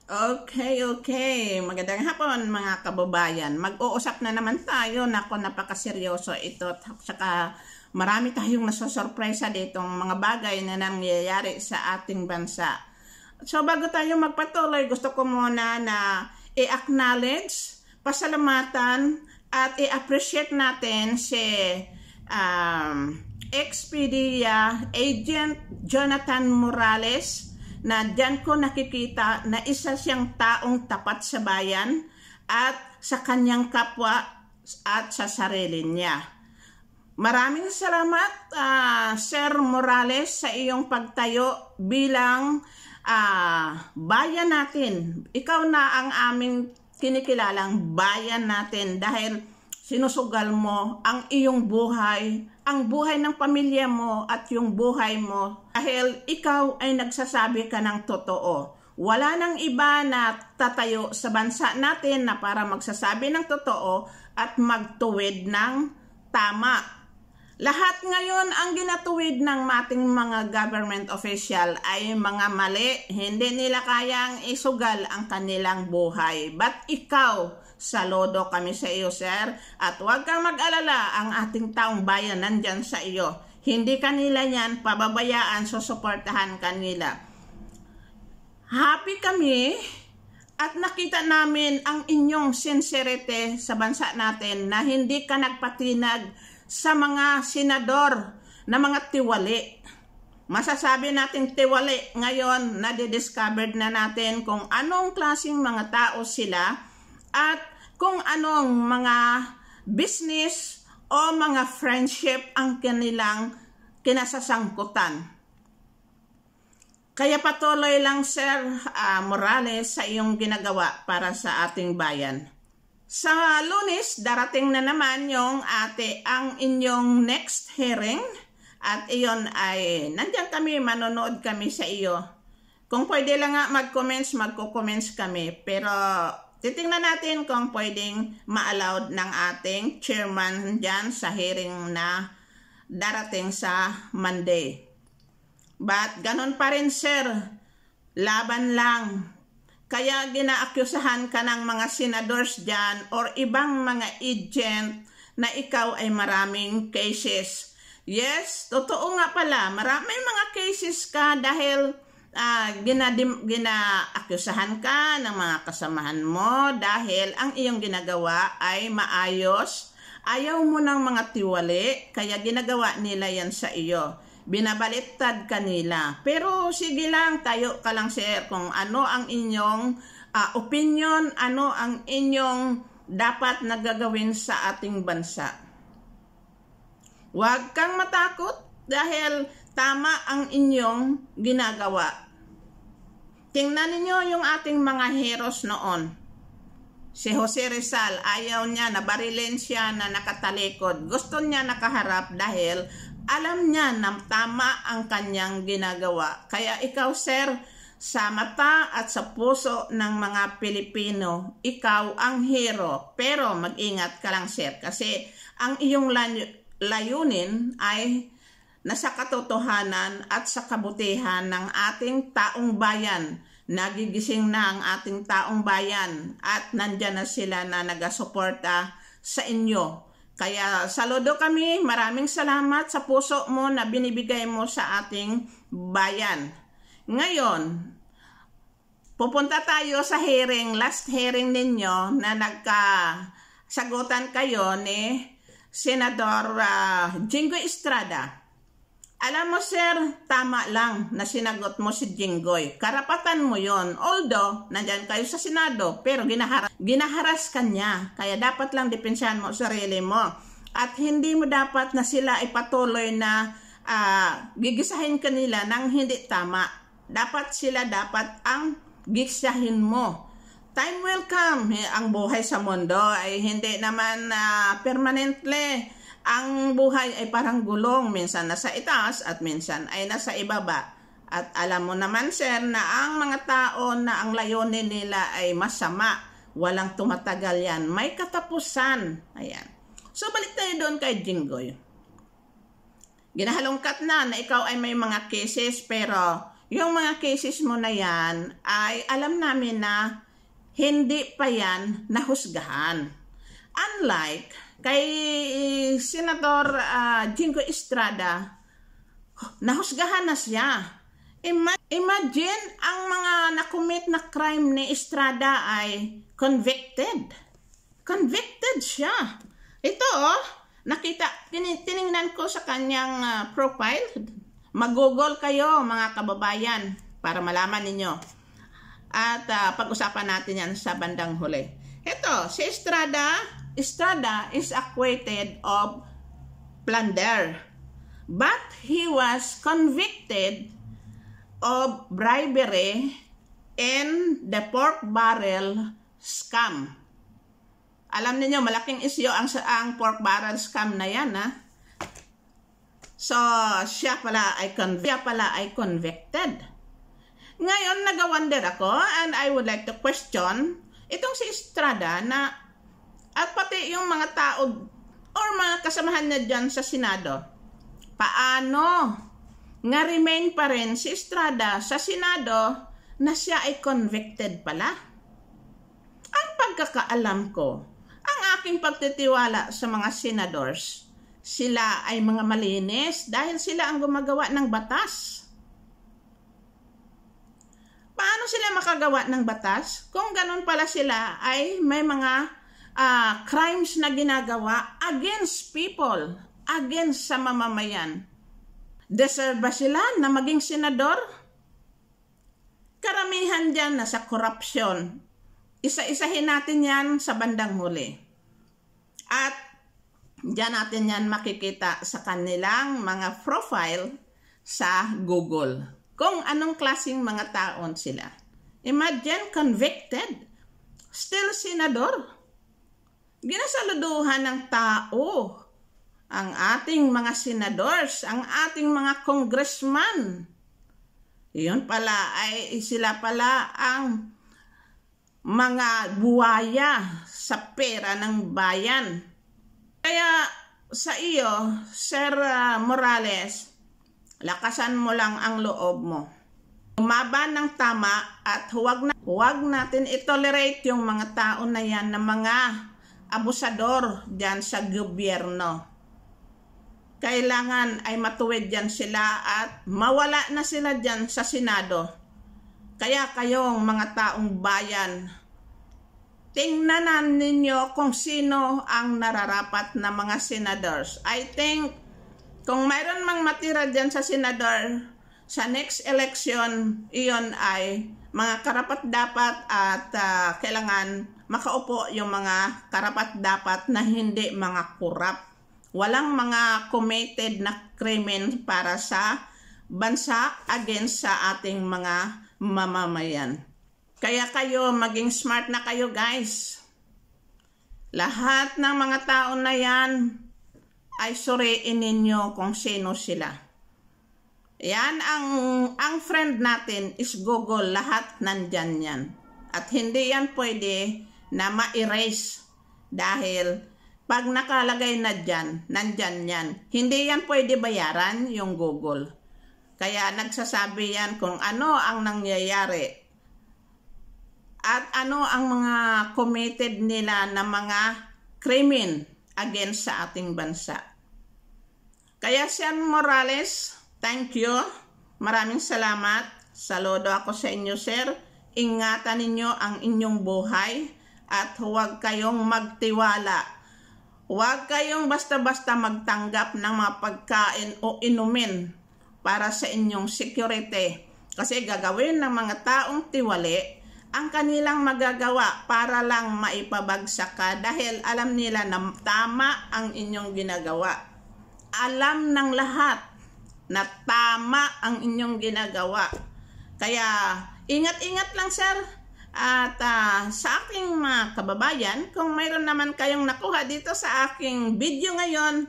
Okay. Magandang hapon mga kababayan. Mag-uusap na naman tayo. Nako, napakaseryoso ito. At saka marami tayong nasosorpresa ditong mga bagay na nangyayari sa ating bansa. So bago tayo magpatuloy, gusto ko muna na i-acknowledge, pasalamatan at i-appreciate natin si Expedia Agent Jonathan Morales, na diyan ko nakikita na isa siyang taong tapat sa bayan at sa kanyang kapwa at sa sarili niya. Maraming salamat Sir Morales sa iyong pagtayo bilang bayan natin. Ikaw na ang aming kinikilalang bayan natin dahil sinusugal mo ang iyong buhay, ang buhay ng pamilya mo at yung buhay mo dahil ikaw ay nagsasabi ka ng totoo. Wala nang iba na tatayo sa bansa natin na para magsasabi ng totoo at magtuwid ng tama. Lahat ngayon ang ginatuwid ng ating mga government official ay mga mali. Hindi nila kayang isugal ang kanilang buhay. But ikaw, saludo kami sa iyo, sir. At huwag kang mag-alala, ang ating taong bayan nandyan sa iyo. Hindi kanila yan pababayaan, susuportahan kanila. Happy kami at nakita namin ang inyong sincerity sa bansa natin na hindi ka nagpatinag sa mga senador na mga tiwali. Masasabi natin tiwali ngayon na discovered na natin kung anong klaseng mga tao sila at kung anong mga business o mga friendship ang kanilang kinasasangkutan. Kaya patuloy lang Sir Morales sa iyong ginagawa para sa ating bayan. Sa Lunes, darating na naman yung ang inyong next hearing at iyon ay nandiyan kami, manonood kami sa iyo. Kung pwede lang nga mag-comments, magko-comments kami. Pero titingnan natin kung pwedeng ma-allowed ng ating chairman dyan sa hearing na darating sa Monday. But ganun pa rin sir, laban lang. Kaya ginaakusahan ka ng mga senadors dyan or ibang mga agent na ikaw ay maraming cases. Yes, totoo nga pala, maraming mga cases ka dahil ginaakusahan ka ng mga kasamahan mo dahil ang iyong ginagawa ay maayos. Ayaw mo ng mga tiwali, kaya ginagawa nila yan sa iyo. Binabaliktad kanila. Pero sige lang, tayo ka lang sir kung ano ang inyong opinion, ano ang inyong dapat na gagawin sa ating bansa. Huwag kang matakot dahil tama ang inyong ginagawa. Tingnan ninyo yung ating mga heroes noon. Si Jose Rizal, ayaw niya na barilin siya na nakatalikod. Gusto niya nakaharap dahil alam niya na tama ang kanyang ginagawa. Kaya ikaw, sir, sa mata at sa puso ng mga Pilipino, ikaw ang hero. Pero mag-ingat ka lang, sir, kasi ang iyong layunin ay nasa katotohanan at sa kabutihan ng ating taong bayan. Nagigising na ang ating taong bayan at nandyan na sila na nagasuporta sa inyo. Kaya saludo kami, maraming salamat sa puso mo na binibigay mo sa ating bayan. Ngayon, pupunta tayo sa hearing, last hearing ninyo na nagkasagutan kayo ni Senador Jinggoy Estrada. Alam mo sir, tama lang na sinagot mo si Jinggoy. Karapatan mo yon. Although, nandyan kayo sa Senado, pero ginaharas ka niya. Kaya dapat lang depensahan mo sarili mo. At hindi mo dapat na sila ay patuloy na gigisahin kanila nang hindi tama. Dapat ang gisahin mo. Time will come. Ang buhay sa mundo ay hindi naman permanently. Ang buhay ay parang gulong, minsan nasa itaas at minsan ay nasa ibaba. At alam mo naman sir na ang mga tao na ang layunin nila ay masama, walang tumatagal yan, may katapusan. Ayan. So balik tayo doon kay Jinggoy. Ginahalongkat na ikaw ay may mga cases pero yung mga cases mo na yan ay alam namin na hindi pa yan nahusgahan. Unlike kay Senator Jingo Estrada, nahusgahan na siya. Imagine ang mga nakumit na crime ni Estrada ay convicted. Convicted siya. Ito nakita, tiningnan ko sa kanyang profile. Mag-google kayo mga kababayan para malaman ninyo. At pag-usapan natin yan sa bandang huli. Ito, si Estrada is acquitted of plunder. But he was convicted of bribery and the pork barrel scam. Alam niyo malaking isyu ang pork barrel scam na yan, ha? So, siya pala ay convicted. Ngayon, nag-wonder ako and I would like to question itong si Estrada na at pati yung mga tao or mga kasamahan niya dyan sa Senado. Paano nga remain pa rin si Estrada sa Senado na siya ay convicted pala? Ang pagkakaalam ko, ang aking pagtitiwala sa mga senadors, sila ay mga malinis dahil sila ang gumagawa ng batas. Paano sila makagawa ng batas? Kung ganun pala sila ay may mga crimes na ginagawa against people, against sa mamamayan. Deserve ba sila na maging senador? Karamihan dyan na sa korupsyon. Isa-isahin natin yan sa bandang huli. At dyan natin yan makikita sa kanilang mga profile sa Google. Kung anong klaseng mga taon sila. Imagine, convicted. Still senador. Ginasaluduhan ng tao ang ating mga senadors, ang ating mga congressman. Iyon pala ay sila pala ang mga buwaya sa pera ng bayan. Kaya sa iyo, Sir Morales, lakasan mo lang ang loob mo. Lumaban ng tama at huwag natin itolerate yung mga tao na yan na mga abusador dyan sa gobyerno. Kailangan ay matuwid dyan sila at mawala na sila dyan sa Senado. Kaya kayong mga taong bayan, tingnan ninyo kung sino ang nararapat na mga senadors. I think kung mayroon mang matira dyan sa senador, sa next election, iyon ay mga karapat-dapat at kailangan makaupo yung mga karapat-dapat na hindi mga kurap. Walang mga committed na krimen para sa bansa against sa ating mga mamamayan. Kaya kayo, maging smart na kayo guys. Lahat ng mga tao na yan ay suriin ninyo kung sino sila. Yan, ang friend natin is Google, lahat nandyan yan. At hindi yan pwede na ma-erase dahil pag nakalagay na dyan, nandyan yan. Hindi yan pwede bayaran yung Google. Kaya nagsasabi yan kung ano ang nangyayari. At ano ang mga committed nila na mga krimen against sa ating bansa. Kaya Sir Morales, thank you. Maraming salamat. Saludo ako sa inyo, sir. Ingatan ninyo ang inyong buhay at huwag kayong magtiwala. Huwag kayong basta-basta magtanggap ng mga pagkain o inumin para sa inyong security. Kasi gagawin ng mga taong tiwali ang kanilang magagawa para lang maipabagsak ka dahil alam nila na tama ang inyong ginagawa. Alam ng lahat na tama ang inyong ginagawa. Kaya ingat-ingat lang, sir. At sa aking mga kababayan, kung mayroon naman kayong nakuha dito sa aking video ngayon,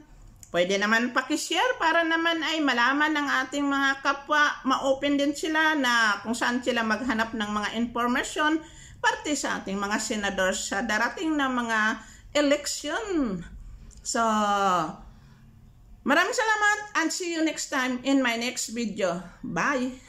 pwede naman pakishare para naman ay malaman ng ating mga kapwa, ma-open din sila na kung saan sila maghanap ng mga information parte sa ating mga senadors sa darating na mga election. So, maraming salamat and see you next time in my next video. Bye!